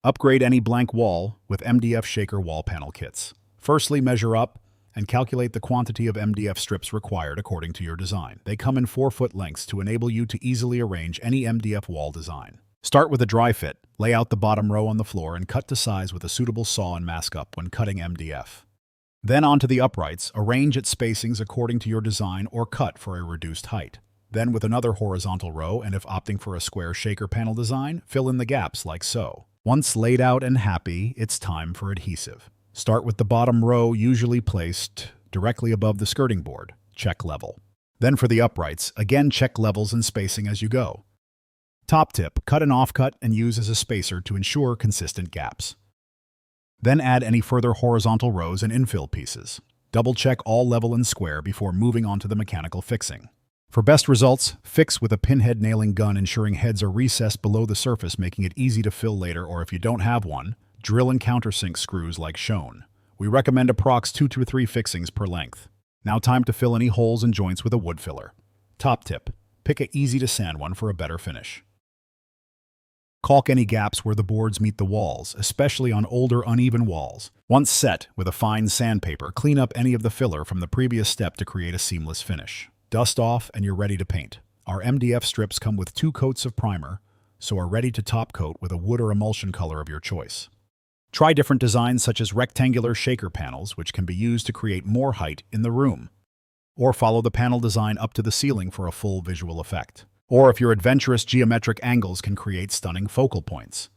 Upgrade any blank wall with MDF Shaker Wall Panel kits. Firstly, measure up and calculate the quantity of MDF strips required according to your design. They come in 4-foot lengths to enable you to easily arrange any MDF wall design. Start with a dry fit, lay out the bottom row on the floor, and cut to size with a suitable saw and mask up when cutting MDF. Then onto the uprights, arrange its spacings according to your design or cut for a reduced height. Then with another horizontal row, and if opting for a square shaker panel design, fill in the gaps like so. Once laid out and happy, it's time for adhesive. Start with the bottom row, usually placed directly above the skirting board. Check level. Then for the uprights, again check levels and spacing as you go. Top tip, cut an offcut and use as a spacer to ensure consistent gaps. Then add any further horizontal rows and infill pieces. Double check all level and square before moving on to the mechanical fixing. For best results, fix with a pinhead nailing gun, ensuring heads are recessed below the surface, making it easy to fill later, or if you don't have one, drill and countersink screws like shown. We recommend approx 2 to 3 fixings per length. Now time to fill any holes and joints with a wood filler. Top tip, pick a easy to sand one for a better finish. Caulk any gaps where the boards meet the walls, especially on older uneven walls. Once set, with a fine sandpaper, clean up any of the filler from the previous step to create a seamless finish. Dust off and you're ready to paint. Our MDF strips come with 2 coats of primer, so are ready to top coat with a wood or emulsion color of your choice. Try different designs such as rectangular shaker panels, which can be used to create more height in the room. Or follow the panel design up to the ceiling for a full visual effect. Or if your adventurous, geometric angles can create stunning focal points.